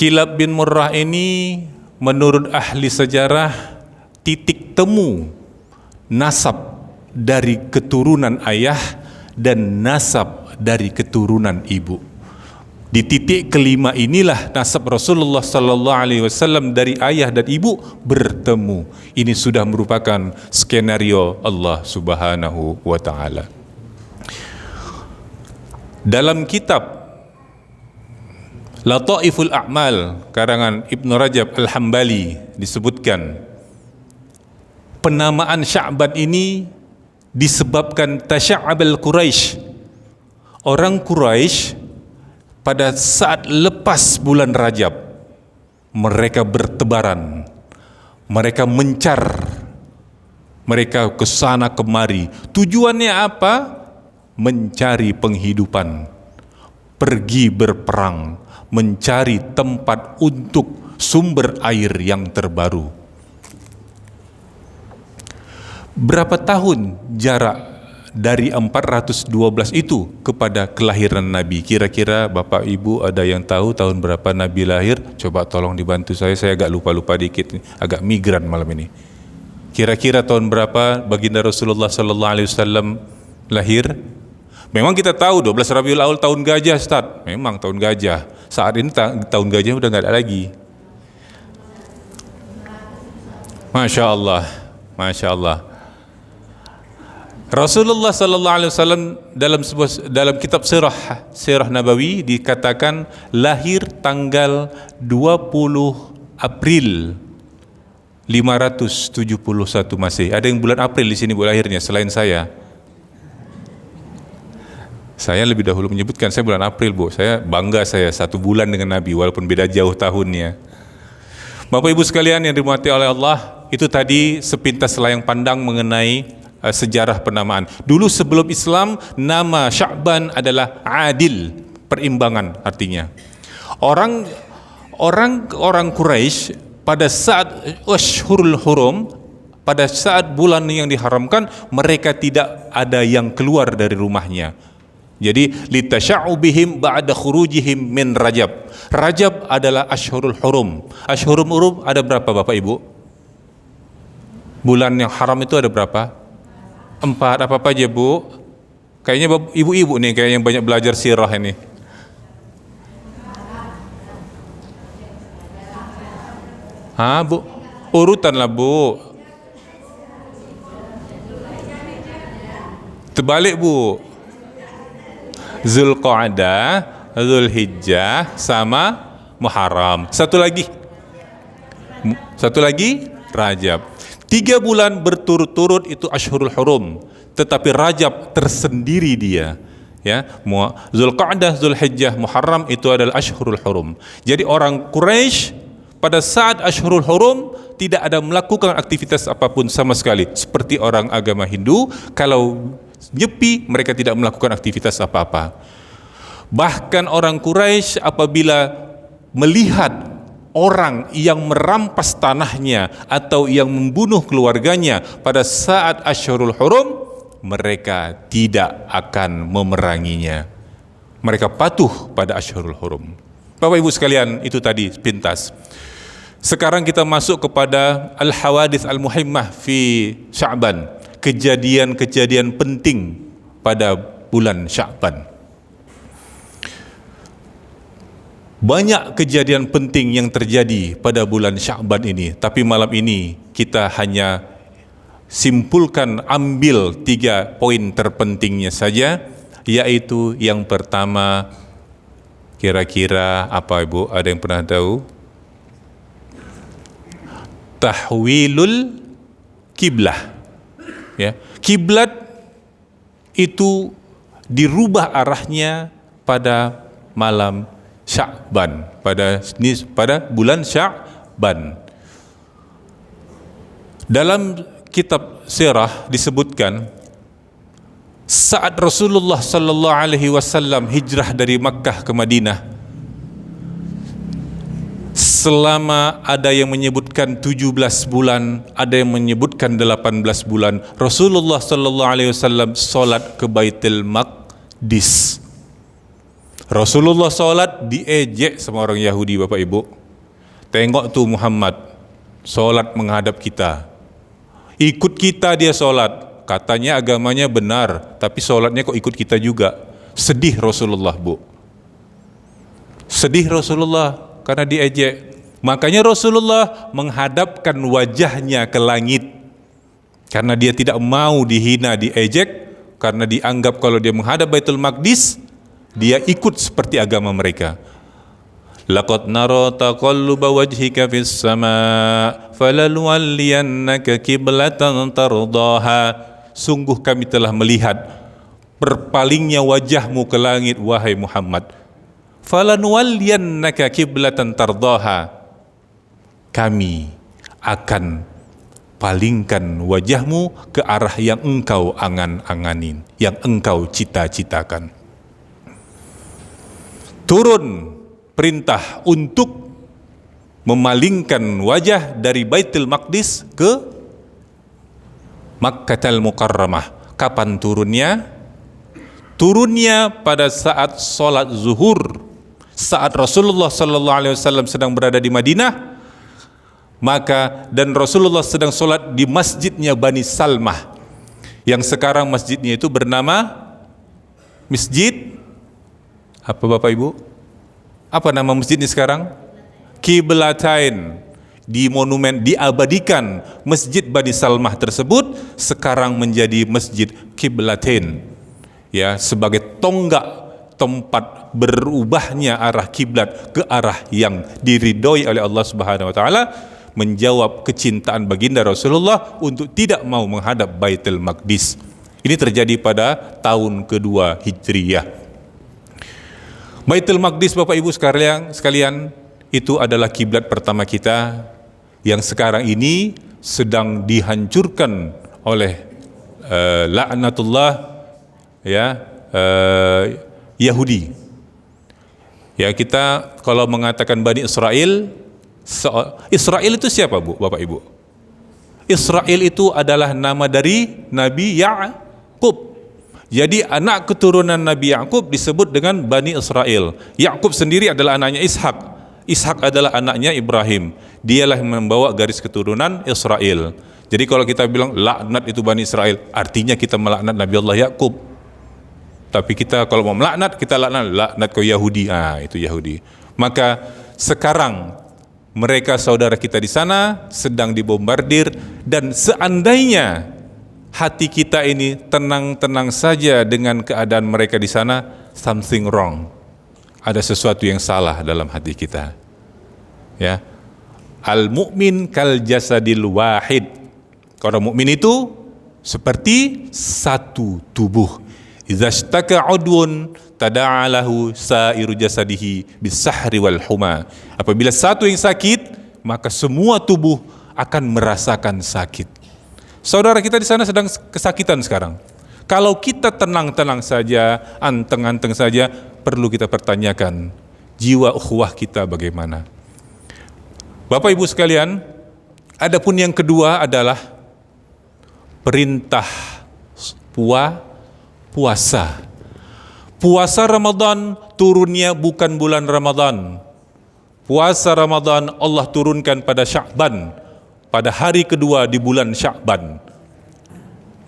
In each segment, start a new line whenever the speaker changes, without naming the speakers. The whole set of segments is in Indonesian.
Kilab bin Murrah ini menurut ahli sejarah titik temu nasab dari keturunan ayah dan nasab dari keturunan ibu. Di titik kelima inilah nasab Rasulullah sallallahu alaihi wasallam dari ayah dan ibu bertemu. Ini sudah merupakan skenario Allah Subhanahu wa taala. Dalam kitab Lataiful A'mal karangan Ibnu Rajab Al-Hambali disebutkan penamaan Sya'ban ini disebabkan tasya'abal Quraisy. Orang Quraisy pada saat lepas bulan Rajab mereka bertebaran, mereka mencar, mereka ke sana kemari. Tujuannya apa? Mencari penghidupan, pergi berperang, mencari tempat untuk sumber air yang terbaru. Berapa tahun jarak dari 412 itu kepada kelahiran Nabi? Kira-kira Bapak Ibu ada yang tahu tahun berapa Nabi lahir? Coba tolong dibantu saya agak lupa-lupa dikit, agak migran malam ini. Kira-kira tahun berapa baginda Rasulullah sallallahu alaihi wasallam lahir? Memang kita tahu 12 Rabiul Awal tahun gajah, Ustaz. Memang tahun gajah. Saat ini tahun gajah udah enggak ada lagi. Masya Allah, Masya Allah. Rasulullah sallallahu alaihi wasallam dalam kitab Sirah Nabawi dikatakan lahir tanggal 20 April 571 Masehi. Ada yang bulan April di sini Bu lahirnya selain saya? Saya lebih dahulu menyebutkan saya bulan April, Bu. Saya bangga saya 1 bulan dengan Nabi walaupun beda jauh tahunnya. Bapak Ibu sekalian yang dirahmati oleh Allah, itu tadi sepintas layang pandang mengenai sejarah penamaan. Dulu sebelum Islam, nama Sya'ban adalah adil, perimbangan artinya. Orang Quraisy pada saat Ashhurul Hurum, pada saat bulan yang diharamkan, mereka tidak ada yang keluar dari rumahnya. Jadi litasya'ubihim ba'da khurujihim min Rajab. Rajab adalah Ashhurul Hurum. Ashhurul Hurum ada berapa Bapak Ibu? Bulan yang haram itu ada berapa? 4, apa-apa aja Bu? Kayaknya ibu-ibu nih kayaknya yang banyak belajar sirah ini. Bu? Urutan lah Bu. Terbalik Bu. Zulqa'dah, Zulhijjah sama Muharram. Satu lagi Rajab. 3 bulan berturut-turut itu Ashhurul Hurum, tetapi Rajab tersendiri dia, ya. Zulqa'dah, Zulhijjah, Muharram itu adalah Ashhurul Hurum. Jadi orang Quraisy pada saat Ashhurul Hurum tidak ada melakukan aktivitas apapun sama sekali. Seperti orang agama Hindu, kalau nyepi mereka tidak melakukan aktivitas apa-apa. Bahkan orang Quraisy apabila melihat orang yang merampas tanahnya atau yang membunuh keluarganya pada saat Ashhurul Hurum, mereka tidak akan memeranginya. Mereka patuh pada Ashhurul Hurum. Bapak Ibu sekalian, itu tadi pintas. Sekarang kita masuk kepada al-hawadits al-muhimmah fi Sya'ban, kejadian-kejadian penting pada bulan Sya'ban. Banyak kejadian penting yang terjadi pada bulan Sya'ban ini, tapi malam ini kita hanya simpulkan, ambil 3 poin terpentingnya saja, yaitu yang pertama, kira-kira apa Ibu? Ada yang pernah tahu? Tahwilul kiblah. Ya, kiblat itu dirubah arahnya pada malam Sya'ban, pada bulan Sya'ban. Dalam kitab sirah disebutkan saat Rasulullah sallallahu alaihi wasallam hijrah dari Makkah ke Madinah, selama ada yang menyebutkan 17 bulan, ada yang menyebutkan 18 bulan, Rasulullah sallallahu alaihi wasallam salat ke Baitul Maqdis. Rasulullah sholat diejek sama orang Yahudi, Bapak Ibu. Tengok tuh Muhammad sholat menghadap kita, ikut kita dia sholat, katanya agamanya benar, tapi sholatnya kok ikut kita juga. Sedih Rasulullah, Bu. Sedih Rasulullah karena diejek. Makanya Rasulullah menghadapkan wajahnya ke langit, karena dia tidak mau dihina, diejek, karena dianggap kalau dia menghadap Baitul Maqdis dia ikut seperti agama mereka. Laqad nara taqalluba wajhika fis sama' falanwalliyannaka qiblatan tardaha. Sungguh kami telah melihat berpalingnya wajahmu ke langit, wahai Muhammad. Falanwalliyannaka qiblatan tardaha. Kami akan palingkan wajahmu ke arah yang engkau angan-anganin, yang engkau cita-citakan. Turun perintah untuk memalingkan wajah dari Baitul Maqdis ke Makkatul Mukarramah. Kapan turunnya? Turunnya pada saat sholat zuhur, saat Rasulullah SAW sedang berada di Madinah. Maka dan Rasulullah sedang sholat di masjidnya Bani Salmah, yang sekarang masjidnya itu bernama Masjid apa, Bapak Ibu? Apa nama masjidnya sekarang? Qiblatain. Di monumen diabadikan Masjid Bani Salmah tersebut sekarang menjadi Masjid Qiblatain, ya, sebagai tonggak tempat berubahnya arah kiblat ke arah yang diridhoi oleh Allah Subhanahu wa taala, menjawab kecintaan baginda Rasulullah untuk tidak mau menghadap Baitul Maqdis. Ini terjadi pada tahun kedua Hijriyah. Baitul Maqdis, Bapak Ibu sekalian, itu adalah kiblat pertama kita yang sekarang ini sedang dihancurkan oleh laknatullah, ya, Yahudi. Ya, kita kalau mengatakan Bani Israel, Israel itu siapa, Bu, Bapak Ibu? Israel itu adalah nama dari Nabi Ya'qub. Jadi anak keturunan Nabi Ya'qub disebut dengan Bani Israel. Ya'qub sendiri adalah anaknya Ishak. Ishak adalah anaknya Ibrahim. Dialah yang membawa garis keturunan Israel. Jadi kalau kita bilang laknat itu Bani Israel, artinya kita melaknat Nabi Allah Ya'qub. Tapi kita kalau mau melaknat, kita laknat ke Yahudi. Itu Yahudi. Maka sekarang mereka saudara kita di sana sedang dibombardir, dan seandainya hati kita ini tenang-tenang saja dengan keadaan mereka di sana, something wrong. Ada sesuatu yang salah dalam hati kita. Ya. Al-mu'min kal jasadil wahid. Orang mukmin itu seperti satu tubuh. Idza ishtaka 'udwun tada'a lahu sa'iru jasadihi bis-sahri wal huma. Apabila satu yang sakit, maka semua tubuh akan merasakan sakit. Saudara kita di sana sedang kesakitan sekarang. Kalau kita tenang-tenang saja, anteng-anteng saja, perlu kita pertanyakan jiwa ukhuwah kita bagaimana. Bapak Ibu sekalian, adapun yang kedua adalah perintah puasa. Puasa Ramadan turunnya bukan bulan Ramadan. Puasa Ramadan Allah turunkan pada Sya'ban, pada hari kedua di bulan Sya'ban.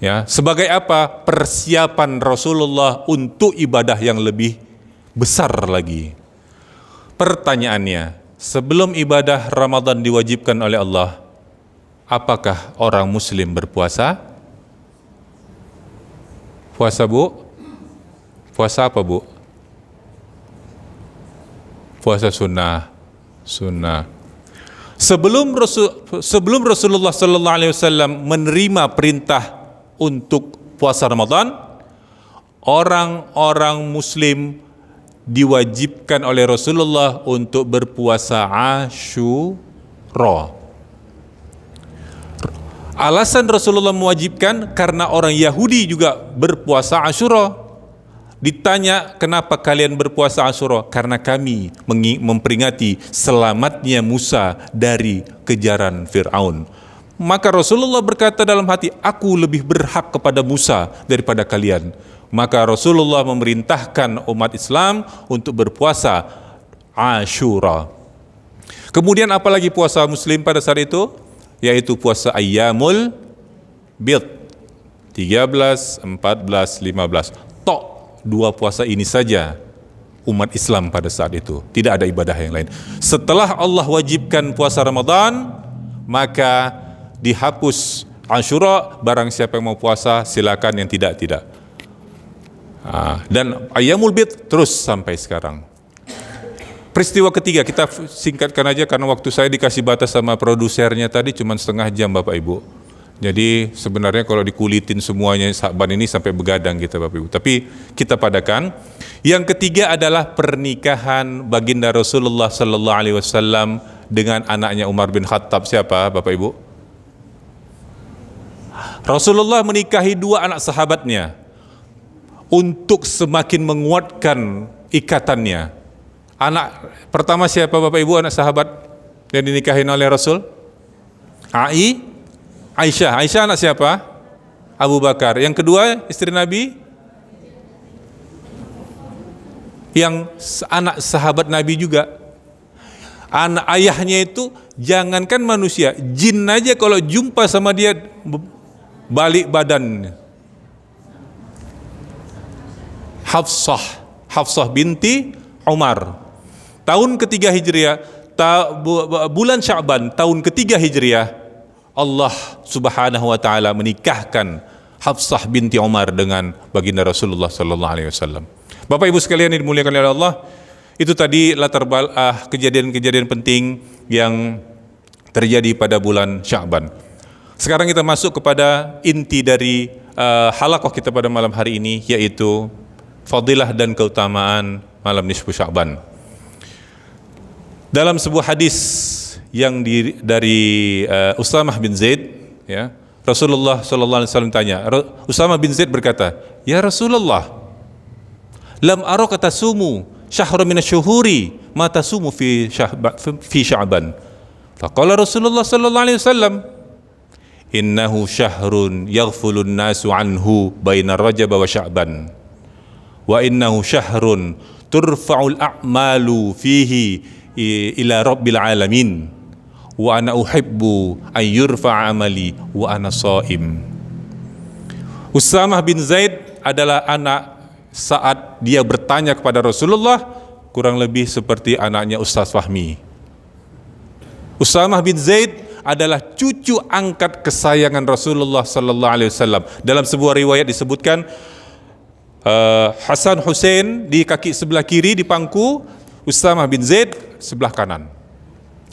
Ya, sebagai apa? Persiapan Rasulullah untuk ibadah yang lebih besar lagi. Pertanyaannya, sebelum ibadah Ramadan diwajibkan oleh Allah, apakah orang muslim berpuasa? Puasa, Bu? Puasa apa, Bu? Puasa sunnah. Sebelum Rasulullah sallallahu alaihi wasallam menerima perintah untuk puasa Ramadan, orang-orang muslim diwajibkan oleh Rasulullah untuk berpuasa Asyura. Alasan Rasulullah mewajibkan karena orang Yahudi juga berpuasa Asyura. Ditanya, kenapa kalian berpuasa Asyura? Karena kami memperingati selamatnya Musa dari kejaran Fir'aun. Maka Rasulullah berkata dalam hati, aku lebih berhak kepada Musa daripada kalian. Maka Rasulullah memerintahkan umat Islam untuk berpuasa Ashura. Kemudian apalagi puasa Muslim pada saat itu? Yaitu puasa Ayyamul Bid, 13, 14, 15. Tok 2 puasa ini saja umat Islam pada saat itu. Tidak ada ibadah yang lain. Setelah Allah wajibkan puasa Ramadan, maka dihapus Ashura. Barang siapa yang mau puasa silakan, yang tidak. Dan Ayyamul Bid terus sampai sekarang. Peristiwa ketiga kita singkatkan aja karena waktu saya dikasih batas sama produsernya tadi cuma setengah jam Bapak Ibu. Jadi sebenarnya kalau dikulitin semuanya Sya'ban ini sampai begadang kita Bapak Ibu. Tapi kita padakan. Yang ketiga adalah pernikahan baginda Rasulullah sallallahu alaihi wasallam dengan anaknya Umar bin Khattab. Siapa Bapak Ibu? Rasulullah menikahi 2 anak sahabatnya untuk semakin menguatkan ikatannya. Anak pertama siapa Bapak Ibu anak sahabat yang dinikahin oleh Rasul? Aisyah. Aisyah anak siapa? Abu Bakar. Yang kedua istri Nabi? Yang anak sahabat Nabi juga. Anak ayahnya itu jangankan manusia, jin aja kalau jumpa sama dia balik badan. Hafsah binti Umar. Tahun ketiga Hijriah, bulan Sya'ban tahun ketiga Hijriah, Allah Subhanahu wa taala menikahkan Hafsah binti Umar dengan baginda Rasulullah sallallahu alaihi wasallam. Bapak Ibu sekalian yang dimuliakan oleh Allah, itu tadi latar kejadian-kejadian penting yang terjadi pada bulan Sya'ban. Sekarang kita masuk kepada inti dari halaqah kita pada malam hari ini, yaitu fadilah dan keutamaan malam nisfu Sya'ban. Dalam sebuah hadis yang dari Usamah bin Zaid, ya, Rasulullah sallallahu alaihi wasallam tanya. Usamah bin Zaid berkata, "Ya Rasulullah, lam araka tasumu syahran min asy-syuhuri ma tasumu fi Sya'ban." Faqala Rasulullah sallallahu alaihi wasallam, "Innahu syahrun yaghfulun nasu anhu baina Rajab wa Sya'ban. Wa innahu syahrun turfa'ul a'malu fihi ila rabbil alamin wa ana uhibbu an yurfa'a amali wa ana shaim." Usamah bin Zaid adalah anak saat dia bertanya kepada Rasulullah, kurang lebih seperti anaknya Ustaz Fahmi. Usamah bin Zaid adalah cucu angkat kesayangan Rasulullah sallallahu alaihi wasallam. Dalam sebuah riwayat disebutkan Hasan Hussein di kaki sebelah kiri di pangku, Usamah bin Zaid sebelah kanan.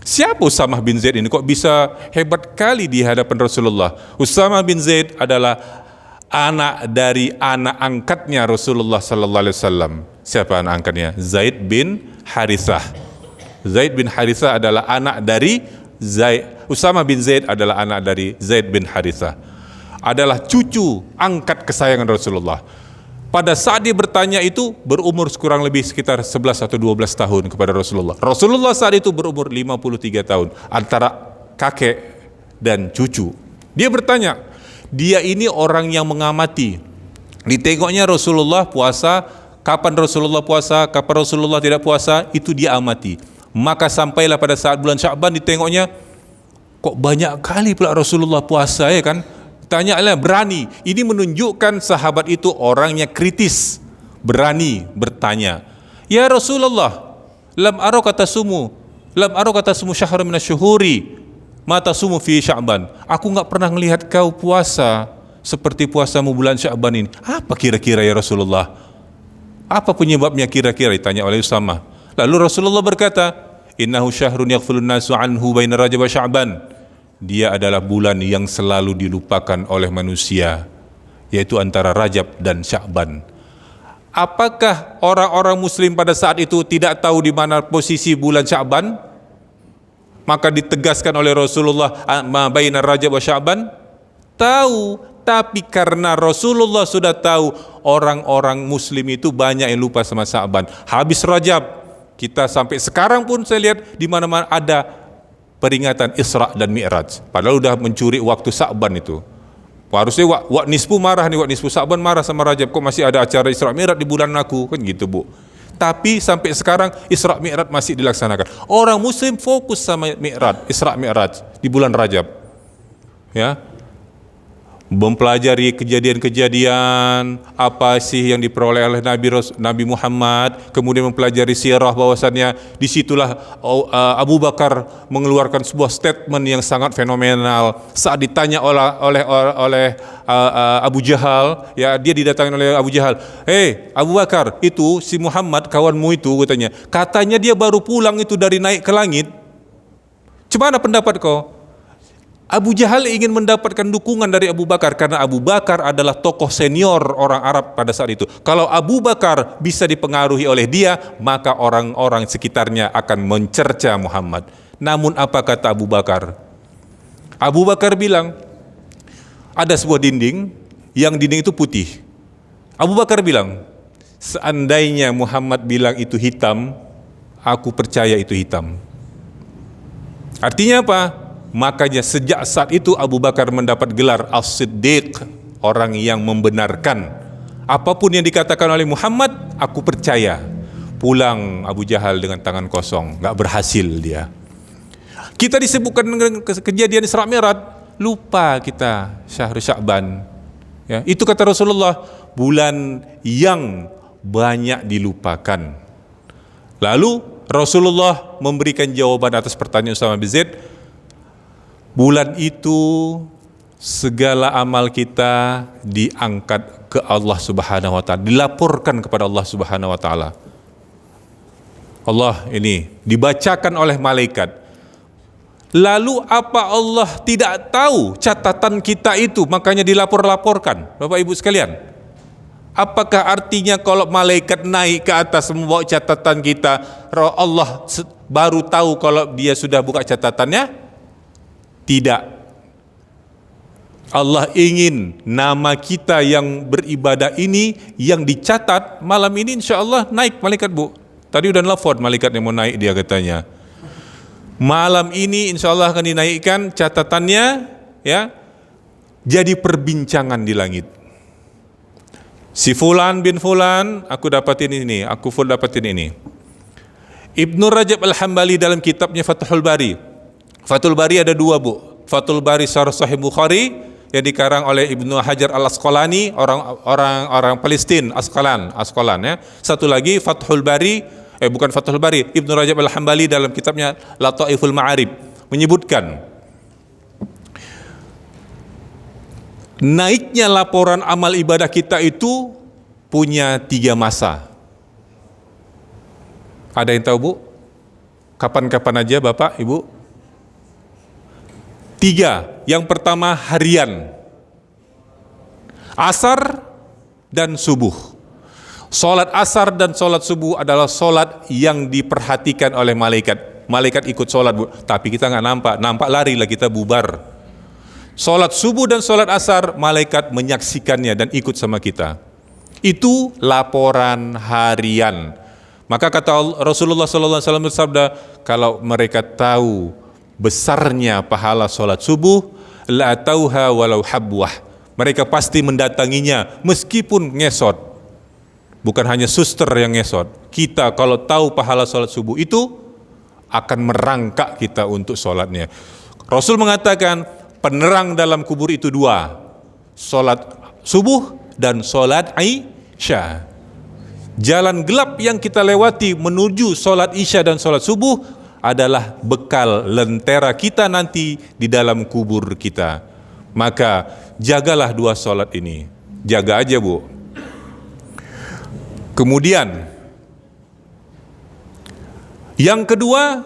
Siapa Usamah bin Zaid ini? Kok bisa hebat kali di hadapan Rasulullah? Usamah bin Zaid adalah anak dari anak angkatnya Rasulullah sallallahu alaihi wasallam. Siapa anak angkatnya? Zaid bin Harithah. Zaid bin Harithah adalah anak dari Usamah bin Zaid adalah anak dari Zaid bin Harithah. Adalah cucu angkat kesayangan Rasulullah. Pada saat dia bertanya itu berumur kurang lebih sekitar 11 atau 12 tahun kepada Rasulullah. Rasulullah saat itu berumur 53 tahun, antara kakek dan cucu. Dia bertanya, dia ini orang yang mengamati. Ditengoknya Rasulullah puasa, kapan Rasulullah puasa, kapan Rasulullah tidak puasa, itu dia amati. Maka sampailah pada saat bulan Sya'ban ditengoknya, kok banyak kali pula Rasulullah puasa, ya kan? Tanyalah, berani. Ini menunjukkan sahabat itu orangnya kritis, berani bertanya. Ya Rasulullah, lam araka tasumu syahran min asy-syuhuri ma tasumu fi Sya'ban. Aku enggak pernah melihat kau puasa seperti puasamu bulan Sya'ban ini. Apa kira-kira ya Rasulullah? Apa penyebabnya kira-kira? Ditanya oleh Usamah. Lalu Rasulullah berkata, innahu syahrun yaghfulun nasu anhu baina Rajab wa Sya'ban. Dia adalah bulan yang selalu dilupakan oleh manusia, yaitu antara Rajab dan Sya'ban. Apakah orang-orang muslim pada saat itu tidak tahu di mana posisi bulan Sya'ban? Maka ditegaskan oleh Rasulullah, ma baina Rajab wa Sya'ban. Tahu, tapi karena Rasulullah sudah tahu, orang-orang muslim itu banyak yang lupa sama Sya'ban. Habis Rajab, kita sampai sekarang pun saya lihat di mana-mana ada peringatan Isra dan Mi'raj. Padahal sudah mencuri waktu Sya'ban itu. Harusnya wak nisfu marah nih, wak nisfu Sa'ban marah sama Rajab, kok masih ada acara Isra Mi'raj di bulan aku, kan gitu Bu. Tapi sampai sekarang Isra Mi'raj masih dilaksanakan. Orang muslim fokus sama Mi'raj, Isra Mi'raj di bulan Rajab. Ya. Mempelajari kejadian-kejadian apa sih yang diperoleh oleh Nabi Muhammad, kemudian mempelajari sirah, bahwasannya disitulah Abu Bakar mengeluarkan sebuah statement yang sangat fenomenal saat ditanya oleh Abu Jahal, ya, dia didatangi oleh Abu Jahal, "Hei Abu Bakar, itu si Muhammad kawanmu itu, katanya dia baru pulang itu dari naik ke langit. Gimana pendapat kau?" Abu Jahal ingin mendapatkan dukungan dari Abu Bakar karena Abu Bakar adalah tokoh senior orang Arab pada saat itu. Kalau Abu Bakar bisa dipengaruhi oleh dia, maka orang-orang sekitarnya akan mencerca Muhammad. Namun apa kata Abu Bakar? Abu Bakar bilang, ada sebuah dinding, yang dinding itu putih. Abu Bakar bilang, seandainya Muhammad bilang itu hitam, aku percaya itu hitam. Artinya apa? Makanya sejak saat itu Abu Bakar mendapat gelar As-Siddiq, orang yang membenarkan. Apapun yang dikatakan oleh Muhammad, aku percaya. Pulang Abu Jahal dengan tangan kosong, gak berhasil dia. Kita disebutkan dengan kejadian Isra Mi'raj, lupa kita Syahrul Sya'ban. Ya, itu kata Rasulullah, bulan yang banyak dilupakan. Lalu Rasulullah memberikan jawaban atas pertanyaan Usama bin Zaid. Bulan itu segala amal kita diangkat ke Allah Subhanahu wa taala, dilaporkan kepada Allah Subhanahu wa taala. Allah ini dibacakan oleh malaikat. Lalu apa Allah tidak tahu catatan kita itu, makanya dilapor-laporkan? Bapak Ibu sekalian, apakah artinya kalau malaikat naik ke atas membawa catatan kita, Allah baru tahu kalau dia sudah buka catatannya? Tidak. Allah ingin nama kita yang beribadah ini yang dicatat malam ini, insya Allah naik malaikat Bu. Tadi udah nelfon malaikat yang mau naik, dia katanya malam ini insya Allah akan dinaikkan catatannya, ya, jadi perbincangan di langit. Si Fulan bin Fulan, aku dapatin ini, aku dapatin ini. Ibnu Rajab Al-Hambali dalam kitabnya Fathul Bari. Fathul Bari ada dua Bu. Fathul Bari Syarh Sahih Bukhari yang dikarang oleh Ibnu Hajar Al-Asqalani, orang Palestina, Asqalan ya. Satu lagi Fathul Bari, bukan Fathul Bari, Ibnu Rajab Al-Hambali dalam kitabnya Lataiful Ma'arib menyebutkan naiknya laporan amal ibadah kita itu punya 3 masa. Ada yang tahu Bu? Kapan-kapan aja Bapak, Ibu? 3. Yang pertama harian, asar dan subuh. Salat asar dan salat subuh adalah salat yang diperhatikan oleh malaikat. Malaikat ikut salat Bu, tapi kita nggak nampak lari lah, kita bubar. Salat subuh dan salat asar, malaikat menyaksikannya dan ikut sama kita. Itu laporan harian. Maka kata Rasulullah SAW bersabda, kalau mereka tahu besarnya pahala solat subuh, la tauha walau habwah, mereka pasti mendatanginya meskipun ngesot. Bukan hanya suster yang ngesot, kita kalau tahu pahala solat subuh itu akan merangkak kita untuk solatnya. Rasul mengatakan penerang dalam kubur itu 2, solat subuh dan solat isya. Jalan gelap yang kita lewati menuju solat isya dan solat subuh adalah bekal lentera kita nanti di dalam kubur kita. Maka jagalah 2 solat ini, jaga aja Bu. Kemudian yang kedua,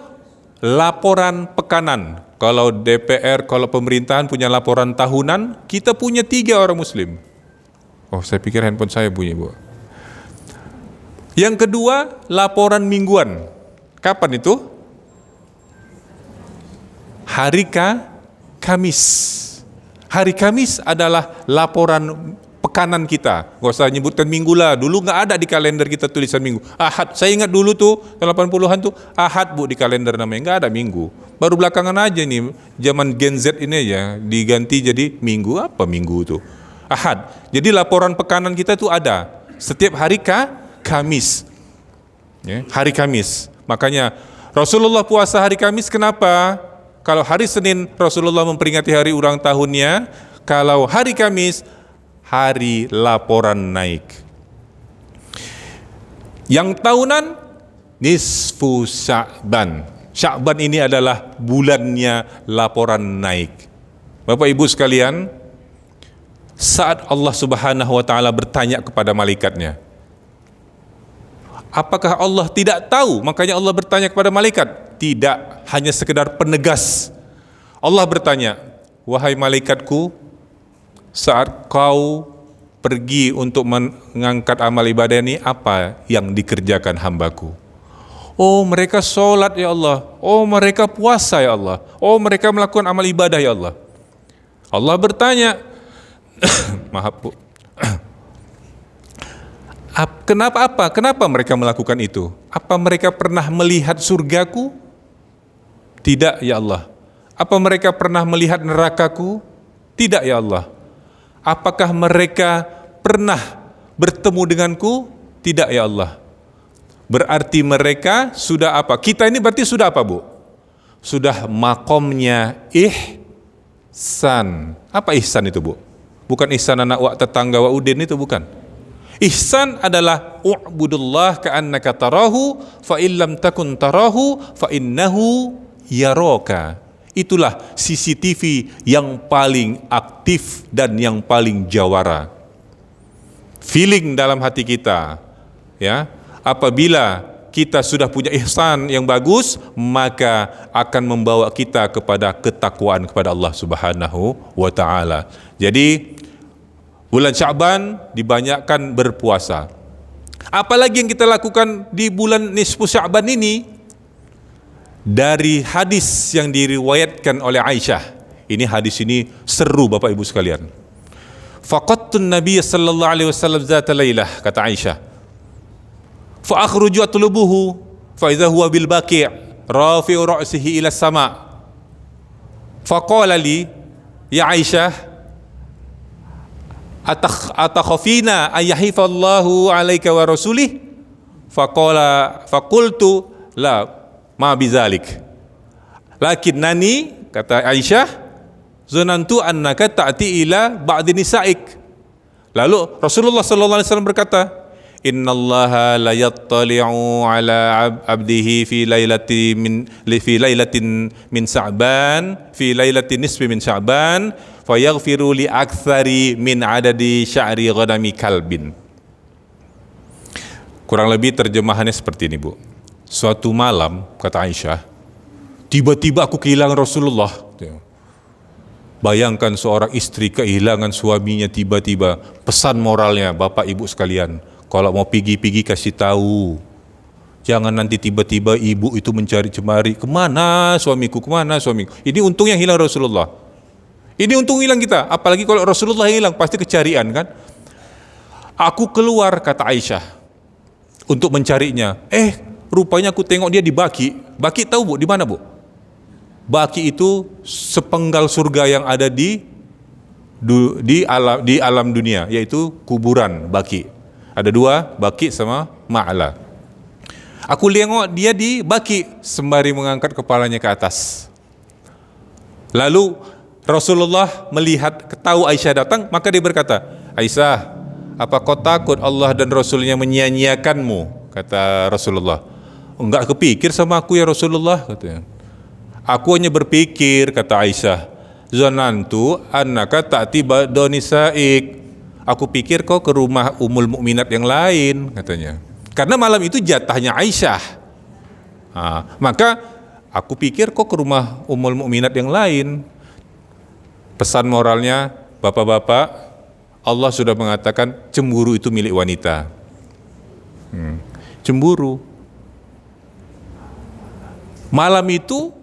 laporan pekanan. Kalau DPR, kalau pemerintahan punya laporan tahunan, kita punya 3 orang muslim. Oh, saya pikir handphone saya bunyi Bu. Yang kedua, laporan mingguan. Kapan itu? Hari Kamis. Hari Kamis adalah laporan pekanan kita. Gak usah nyebutkan minggu lah. Dulu nggak ada di kalender kita tulisan minggu. Ahad. Saya ingat dulu tuh 80-an tuh Ahad Bu di kalender namanya. Nggak ada minggu. Baru belakangan aja nih zaman Gen Z ini ya diganti jadi minggu. Apa minggu tuh? Ahad. Jadi laporan pekanan kita tuh ada setiap hari Kamis. Ya, hari Kamis. Makanya Rasulullah puasa hari Kamis kenapa? Kalau hari Senin Rasulullah memperingati hari ulang tahunnya, kalau hari Kamis hari laporan naik. Yang tahunan nisfu Sya'ban. Sya'ban ini adalah bulannya laporan naik. Bapak Ibu sekalian, saat Allah Subhanahu wa taala bertanya kepada malaikatnya, apakah Allah tidak tahu? Makanya Allah bertanya kepada malaikat. Tidak, hanya sekedar penegas. Allah bertanya, wahai malaikatku, saat kau pergi untuk mengangkat amal ibadah ini, apa yang dikerjakan hambaku? Oh, mereka sholat ya Allah. Oh, mereka puasa ya Allah. Oh, mereka melakukan amal ibadah ya Allah. Allah bertanya, maaf Bu, Kenapa mereka melakukan itu? Apa mereka pernah melihat surgaku? Tidak ya Allah. Apa mereka pernah melihat nerakaku? Tidak ya Allah. Apakah mereka pernah bertemu denganku? Tidak ya Allah. Berarti mereka sudah apa? Kita ini berarti sudah apa Bu? Sudah makomnya ihsan. Apa ihsan itu Bu? Bukan ihsan anak wak tetangga wa udin itu bukan. Ihsan adalah u'budullah ka'annaka tarahu fa illam takun tarahu fa innahu yaraka. Itulah CCTV yang paling aktif dan yang paling jawara. Feeling dalam hati kita, ya. Apabila kita sudah punya ihsan yang bagus, maka akan membawa kita kepada ketakwaan kepada Allah Subhanahu wa taala. Jadi bulan Sya'ban dibanyakkan berpuasa. Apalagi yang kita lakukan di bulan nisfu Sya'ban ini? Dari hadis yang diriwayatkan oleh Aisyah. Ini hadis ini seru Bapak Ibu sekalian. Faqattun Nabiy sallallahu alaihi wasallam zata lailah, kata Aisyah. Fa akhruju atlubuhu fa idza huwa bil baqi' rafi'u ra'sihi ila sama'. Faqala li ya Aisyah, atakhafina ayyahifallahu alaika wa rasulih? Faqultu la ma bizalik. Lakinnani, kata Aisyah, zanantu annaka ta'ti ila ba'di nisa'ik. Lalu Rasulullah sallallahu alaihi wasallam berkata, innallaha la yattali'u ala abdihi fi lailatin min Sya'ban, fi lailatin nisfi min Sya'ban, fayaghfiru li aktsari min adadi sya'ri ghadami kalbin. Kurang lebih terjemahannya seperti ini, Bu. Suatu malam, kata Aisyah, tiba-tiba aku kehilangan Rasulullah. Bayangkan seorang istri kehilangan suaminya tiba-tiba. Pesan moralnya, Bapak Ibu sekalian, kalau mau pergi-pergi kasih tahu. Jangan nanti tiba-tiba ibu itu mencari-cemari, kemana suamiku. Ini untung yang hilang Rasulullah. Ini untung hilang kita. Apalagi kalau Rasulullah hilang, pasti kecarian kan. Aku keluar, kata Aisyah, untuk mencarinya. Rupanya aku tengok dia di Baqi. Baqi tahu Bu, di mana Bu? Baqi itu sepenggal surga yang ada di alam dunia, yaitu kuburan Baqi. Ada dua, Baqi sama Ma'la. Aku lihat dia di Baqi sembari mengangkat kepalanya ke atas. Lalu Rasulullah melihat, tahu Aisyah datang, maka dia berkata, Aisyah, apa kau takut Allah dan Rasulnya menyia-nyiakanmu? Kata Rasulullah. Enggak kepikir sama aku ya Rasulullah, katanya. Aku hanya berpikir, kata Aisyah, zanantu annaka ta'ti ba'da nisa'ik. Aku pikir kau ke rumah Ummul Mukminat yang lain, katanya. Karena malam itu jatahnya Aisyah. Maka aku pikir kau ke rumah Ummul Mukminat yang lain. Pesan moralnya, Bapak-bapak, Allah sudah mengatakan cemburu itu milik wanita. Cemburu. Malam itu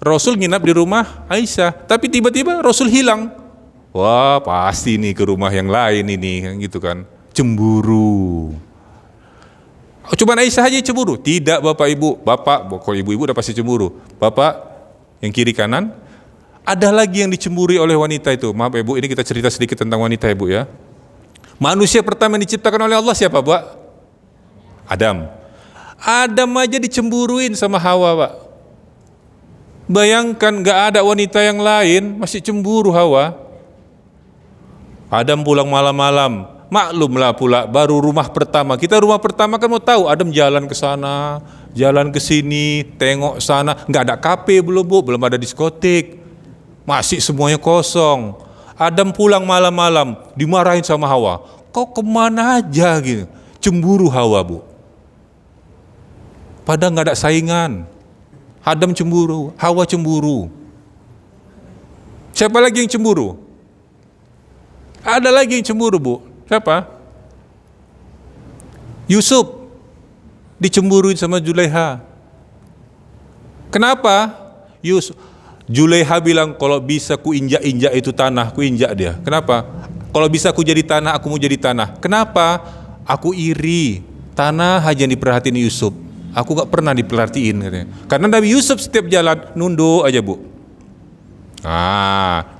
Rasul nginap di rumah Aisyah, tapi tiba-tiba Rasul hilang. Wah, pasti nih ke rumah yang lain ini, kan gitu kan. Cemburu. Cuma Aisyah aja cemburu. Tidak Bapak Ibu. Bapak, kalau ibu-ibu udah pasti cemburu. Bapak, yang kiri kanan, ada lagi yang dicemburi oleh wanita itu. Maaf Ibu, ini kita cerita sedikit tentang wanita Ibu ya. Manusia pertama yang diciptakan oleh Allah siapa Pak? Adam. Adam aja dicemburuin sama Hawa Pak. Bayangkan gak ada wanita yang lain masih cemburu Hawa. Adam pulang malam-malam, maklumlah pula baru rumah pertama. Kita rumah pertama kan mau tahu, Adam jalan ke sana, jalan ke sini, tengok sana, nggak ada kafe belum Bu, belum ada diskotik, masih semuanya kosong. Adam pulang malam-malam, dimarahin sama Hawa. Kau kemana aja gitu? Cemburu Hawa Bu. Padahal nggak ada saingan. Adam cemburu, Hawa cemburu. Siapa lagi yang cemburu? Ada lagi yang cemburu Bu. Siapa? Yusuf dicemburuin sama Zulaiha. Kenapa? Zulaiha bilang kalau bisa ku injak-injak itu tanah, ku injak dia. Kenapa? Kalau bisa ku jadi tanah, aku mau jadi tanah. Kenapa? Aku iri. Tanah aja yang diperhatiin Yusuf. Aku gak pernah diperhatiin katanya. Karena Nabi Yusuf setiap jalan nunduk aja Bu.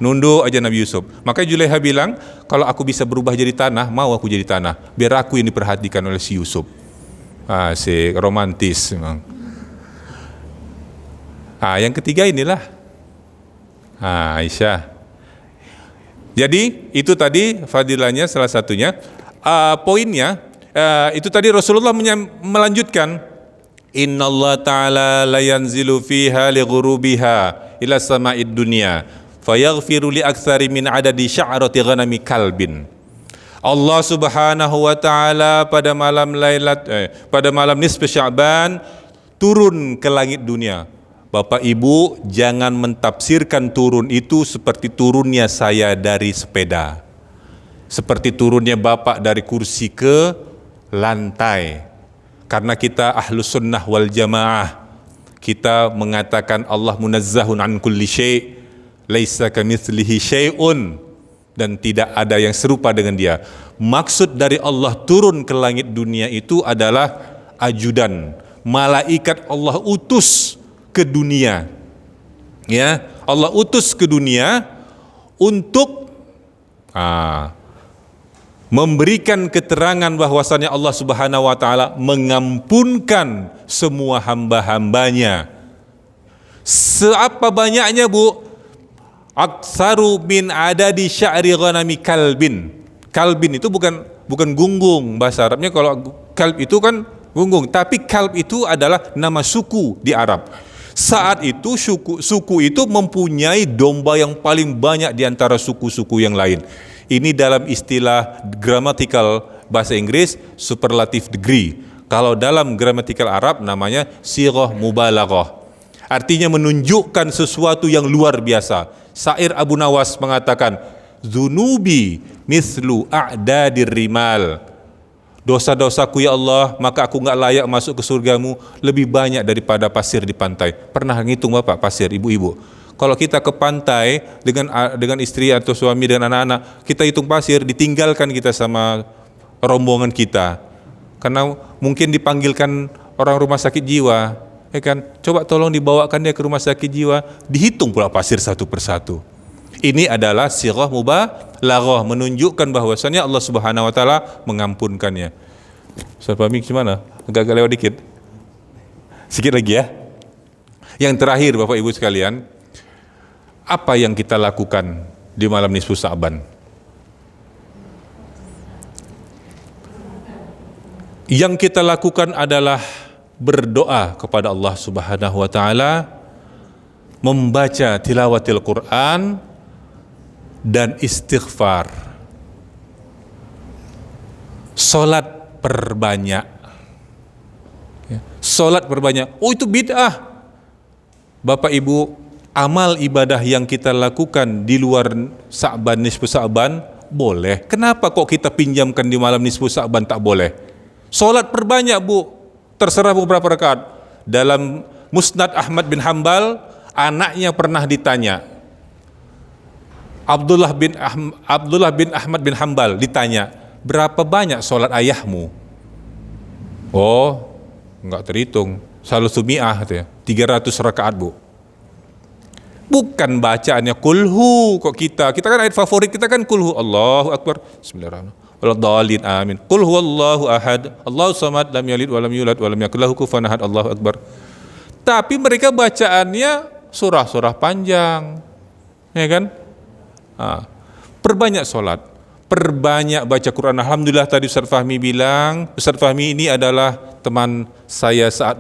Nunduk aja Nabi Yusuf. Makanya Zulaiha bilang, kalau aku bisa berubah jadi tanah, mau aku jadi tanah. Biar aku yang diperhatikan oleh si Yusuf. Si romantis memang. Yang ketiga inilah Aisyah. Jadi itu tadi fadilahnya salah satunya. Poinnya itu tadi Rasulullah melanjutkan, Innallaha ta'ala la yanzilu fiha li ghurubiha ila sama'id dunya fayaghfiru li aktsari min adadi sya'rati ghanami kalbin. Allah Subhanahu wa taala pada malam nisfu Sya'ban turun ke langit dunia. Bapak Ibu jangan mentafsirkan turun itu seperti turunnya saya dari sepeda. Seperti turunnya Bapak dari kursi ke lantai. Karena kita ahlus sunnah wal jamaah, kita mengatakan Allah munazzahun an kulli syai', laisa kamitslihi syai'un, dan tidak ada yang serupa dengan dia. Maksud dari Allah turun ke langit dunia itu adalah ajudan, malaikat Allah utus ke dunia. Ya, Allah utus ke dunia untuk memberikan keterangan bahwasannya Allah Subhanahu wa taala mengampunkan semua hamba-hambanya. Seapa banyaknya Bu? Aktsaru min adadi sya'ri ghanami kalbin. Kalbin itu bukan gunggung, bahasa Arabnya kalau kalb itu kan gunggung, tapi kalb itu adalah nama suku di Arab. Saat itu suku itu mempunyai domba yang paling banyak di antara suku-suku yang lain. Ini dalam istilah gramatikal bahasa Inggris superlative degree. Kalau dalam gramatikal Arab namanya sighah mubalaghah. Artinya menunjukkan sesuatu yang luar biasa. Syair Abu Nawas mengatakan, "Dzunubi mislu a'dadir rimal." Dosa-dosaku ya Allah, maka aku enggak layak masuk ke surgamu lebih banyak daripada pasir di pantai. Pernah ngitung Bapak pasir, ibu-ibu? Kalau kita ke pantai dengan istri atau suami dan anak-anak, kita hitung pasir, ditinggalkan kita sama rombongan kita. Karena mungkin dipanggilkan orang rumah sakit jiwa, ya kan? Coba tolong dibawakan dia ke rumah sakit jiwa, dihitung pula pasir satu persatu. Ini adalah sighah mubalaghah, menunjukkan bahwasannya Allah Subhanahu wa taala mengampunkannya. Ustaz Fahmi gimana? Agak-agak lewat dikit. Sedikit lagi ya. Yang terakhir Bapak Ibu sekalian, apa yang kita lakukan di malam nisfu Sya'ban? Yang kita lakukan adalah berdoa kepada Allah Subhanahu wa taala, membaca tilawatil Quran dan istighfar. Salat perbanyak. Salat perbanyak. Oh, itu bid'ah. Bapak Ibu, amal ibadah yang kita lakukan di luar Sya'ban, nisfu Sya'ban boleh. Kenapa kok kita pinjamkan di malam nisfu Sya'ban tak boleh? Salat perbanyak Bu, terserah beberapa rakaat. Dalam Musnad Ahmad bin Hambal, anaknya pernah ditanya, Abdullah bin Ahmad bin Hambal ditanya, berapa banyak solat ayahmu? Oh, enggak terhitung. Salusu mi'ah, 300 rakaat, Bu. Bukan bacaannya kulhu kok kita kan ayat favorit kita kan kulhu, Allahu akbar, bismillahirrahmanirrahim, waladhdallin, amin, qul huwallahu ahad, Allahu samad, lam yalid walam yulad walam yakul lahu kufuwan ahad, Allahu akbar. Tapi mereka bacaannya surah-surah panjang, ya kan? Perbanyak solat, perbanyak baca Quran. Alhamdulillah tadi Ustaz Fahmi bilang, Ustaz Fahmi ini adalah teman saya saat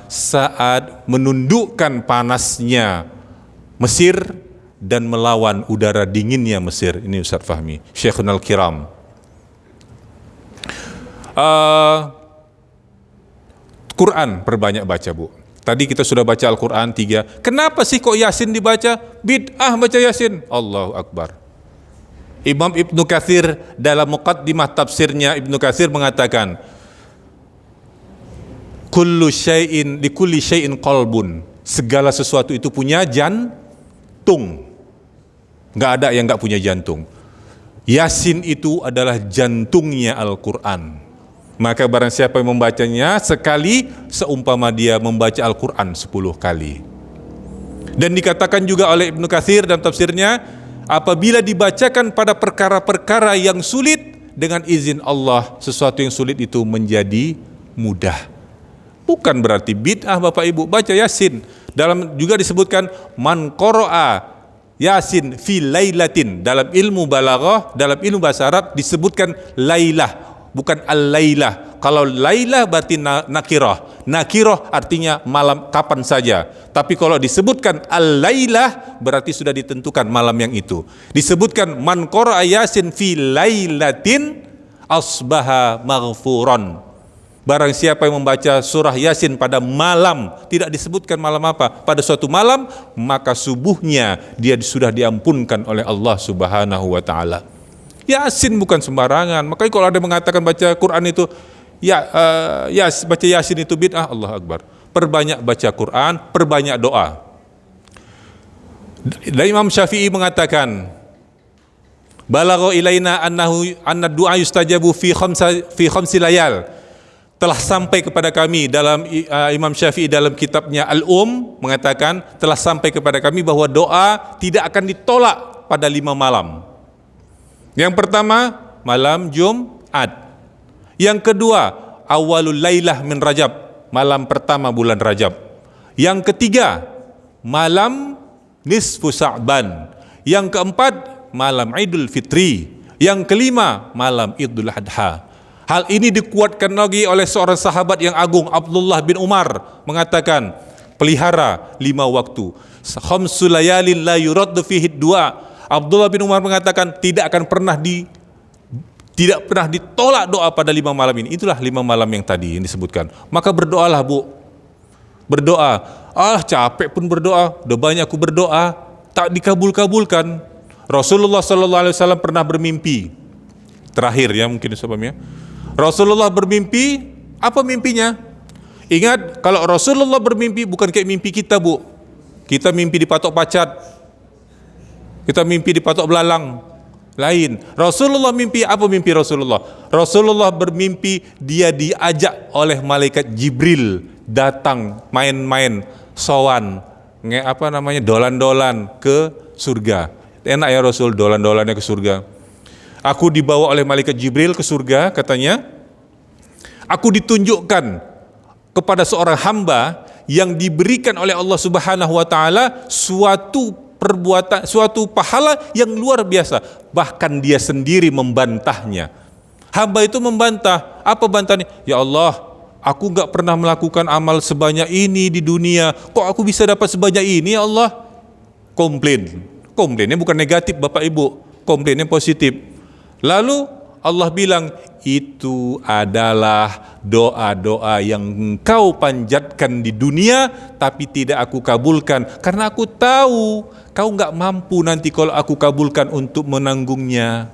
saat menundukkan panasnya Mesir dan melawan udara dinginnya Mesir. Ini Ustaz Fahmi, Syekhuna al-Kiram. Quran perbanyak baca, Bu. Tadi kita sudah baca Al-Quran 3. Kenapa sih kok Yasin dibaca? Bid'ah baca Yasin. Allahu Akbar. Imam Ibnu Katsir dalam muqaddimah tafsirnya, Ibnu Katsir mengatakan, kullu syai'in li kulli syai'in qalbun. Segala sesuatu itu punya jantung. Enggak ada yang enggak punya jantung. Yasin itu adalah jantungnya Al-Quran. Maka barang siapa yang membacanya sekali, seumpama dia membaca Al-Quran 10 kali. Dan dikatakan juga oleh Ibnu Katsir dalam tafsirnya, apabila dibacakan pada perkara-perkara yang sulit, dengan izin Allah, sesuatu yang sulit itu menjadi mudah. Bukan berarti bid'ah Bapak Ibu, baca Yasin. Dalam juga disebutkan, man qara'a Yasin fi lailatin. Dalam ilmu balaghah, dalam ilmu bahasa Arab disebutkan lailah, bukan al-lailah. Kalau lailah berarti nakirah. Nakirah artinya malam kapan saja. Tapi kalau disebutkan al-lailah berarti sudah ditentukan malam yang itu. Disebutkan man qara'a Yasin fi lailatin asbaha maghfuran. Barang siapa yang membaca surah Yasin pada malam, tidak disebutkan malam apa, pada suatu malam, maka subuhnya dia sudah diampunkan oleh Allah Subhanahu wa taala. Yasin bukan sembarangan. Makanya kalau ada yang mengatakan baca Quran itu baca Yasin itu bid'ah, Allah Akbar. Perbanyak baca Quran, perbanyak doa. Dan Imam Syafi'i mengatakan, balagha ilaina anna du'a yustajabu fi khamsi layal. Telah sampai kepada kami dalam Imam Syafi'i dalam kitabnya mengatakan, telah sampai kepada kami bahwa doa tidak akan ditolak pada 5 malam. Yang pertama, malam Jumat. Yang kedua, awalul lailah min Rajab, malam pertama bulan Rajab. Yang ketiga, malam nisfu Sa'ban. Yang keempat, malam Idul Fitri. Yang kelima, malam Idul Adha. Hal ini dikuatkan lagi oleh seorang sahabat yang agung, Abdullah bin Umar, mengatakan, pelihara 5 waktu. Khamsul layalin la yuraddu fihi du'a. Abdullah bin Umar mengatakan tidak pernah ditolak doa pada 5 malam ini. Itulah 5 malam yang tadi yang disebutkan. Maka berdoalah, Bu. Berdoa. Capek pun berdoa. Udah banyak aku berdoa, tak dikabul-kabulkan. Rasulullah sallallahu alaihi wasallam pernah bermimpi. Terakhir ya mungkin sebelumnya. Rasulullah bermimpi, apa mimpinya? Ingat, kalau Rasulullah bermimpi bukan kayak mimpi kita, Bu. Kita mimpi dipatok pacat. Kita mimpi dipatok belalang. Lain. Rasulullah mimpi, apa mimpi Rasulullah? Rasulullah bermimpi dia diajak oleh malaikat Jibril datang main-main, sowan, dolan-dolan ke surga. Enak ya Rasul, dolan-dolannya ke surga. Aku dibawa oleh malaikat Jibril ke surga, katanya. Aku ditunjukkan kepada seorang hamba yang diberikan oleh Allah Subhanahu wa taala suatu perbuatan, suatu pahala yang luar biasa. Bahkan dia sendiri membantahnya. Hamba itu membantah. Apa bantahnya? Ya Allah, aku enggak pernah melakukan amal sebanyak ini di dunia. Kok aku bisa dapat sebanyak ini ya Allah? Komplain. Komplainnya bukan negatif Bapak Ibu. Komplainnya positif. Lalu Allah bilang, itu adalah doa-doa yang engkau panjatkan di dunia tapi tidak aku kabulkan karena aku tahu kau enggak mampu nanti kalau aku kabulkan untuk menanggungnya.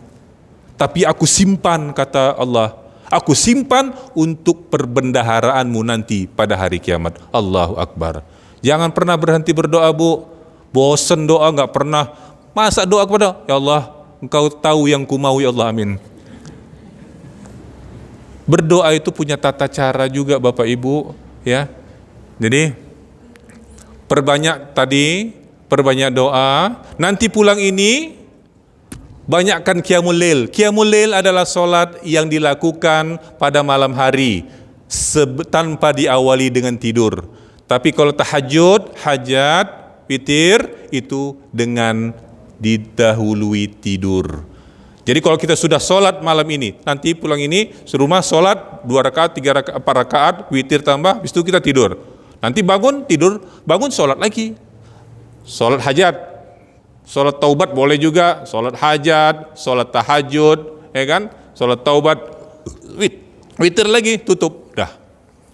Tapi aku simpan, kata Allah, aku simpan untuk perbendaharaanmu nanti pada hari kiamat. Allahu Akbar. Jangan pernah berhenti berdoa, Bu. bosen doa, nggak pernah. Masa doa kepada ya Allah, Engkau tahu yang ku mau ya Allah, amin. Berdoa itu punya tata cara juga Bapak Ibu, ya. Jadi perbanyak doa. Nanti pulang ini banyakkan qiyamul lail. Qiyamul lail adalah solat yang dilakukan pada malam hari tanpa diawali dengan tidur. Tapi kalau tahajud, hajat, witir itu dengan didahului tidur. Jadi kalau kita sudah sholat malam ini, nanti pulang ini serumah sholat 2 rakaat, 3 rakaat, 4 rakaat, witir tambah, habis itu kita tidur. Nanti bangun, tidur, bangun sholat lagi. Sholat hajat, sholat taubat boleh juga, sholat hajat, sholat tahajud, ya kan? Sholat taubat, witir lagi, tutup, dah.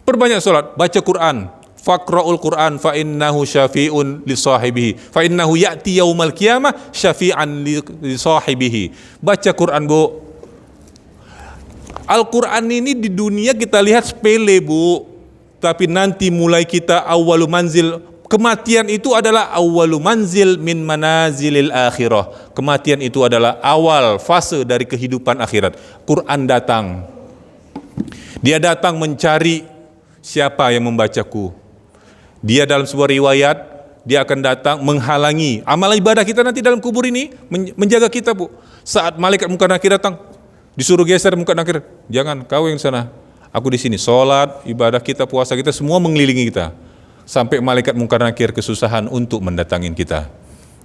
Perbanyak sholat, baca Quran. Faqra'ul Quran fa innahu syafi'un li sahibihi fa innahu ya'ti yaumal qiyamah syafi'an li sahibihi. Baca Quran, Bu. Al-Quran ini di dunia kita lihat sepele, Bu, tapi nanti mulai kita awalu manzil, kematian itu adalah awalu manzil min manazilil akhirah. Kematian itu adalah awal fase dari kehidupan akhirat. Quran datang, dia datang mencari siapa yang membacaku. Dia dalam sebuah riwayat, dia akan datang menghalangi amal ibadah kita nanti dalam kubur ini, menjaga kita, Bu. Saat malaikat munkar nakir datang, disuruh geser munkar nakir, jangan, kau yang sana, aku di sini. Sholat, ibadah kita, puasa kita, semua mengelilingi kita. Sampai malaikat munkar nakir kesusahan untuk mendatangin kita.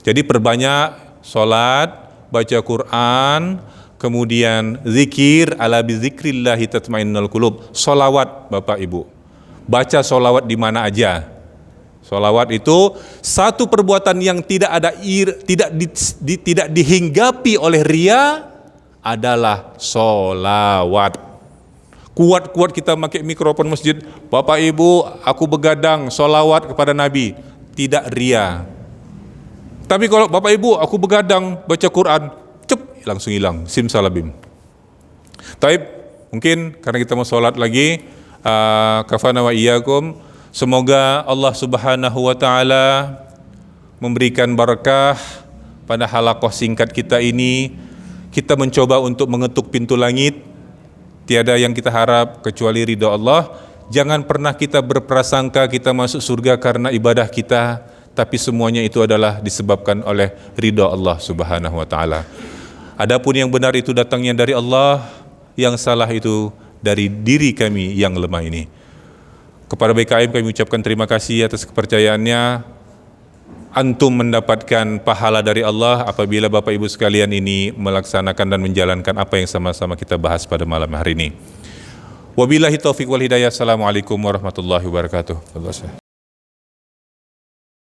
Jadi perbanyak sholat, baca Quran, kemudian zikir, ala bizikrillahi tatmainnul qulub. Sholawat Bapak Ibu, baca sholawat di mana aja. Sholawat itu satu perbuatan yang tidak dihinggapi oleh ria adalah sholawat. Kuat-kuat kita pakai mikrofon masjid, Bapak Ibu, aku begadang sholawat kepada Nabi, tidak ria. Tapi kalau Bapak Ibu, aku begadang baca Quran, langsung hilang, simsalabim. Taib, mungkin karena kita mau sholat lagi, kafana wa iyyakum. Semoga Allah Subhanahu wa Ta'ala memberikan barakah pada halaqah singkat kita ini. Kita mencoba untuk mengetuk pintu langit. Tiada yang kita harap kecuali ridha Allah. Jangan pernah kita berprasangka kita masuk surga karena ibadah kita, tapi semuanya itu adalah disebabkan oleh ridha Allah Subhanahu wa Ta'ala. Adapun yang benar itu datangnya dari Allah, yang salah itu dari diri kami yang lemah ini. Kepada BKM kami ucapkan terima kasih atas kepercayaannya. Antum mendapatkan pahala dari Allah apabila Bapak Ibu sekalian ini melaksanakan dan menjalankan apa yang sama-sama kita bahas pada malam hari ini. Wabillahi taufiq wal hidayah. Assalamualaikum warahmatullahi wabarakatuh.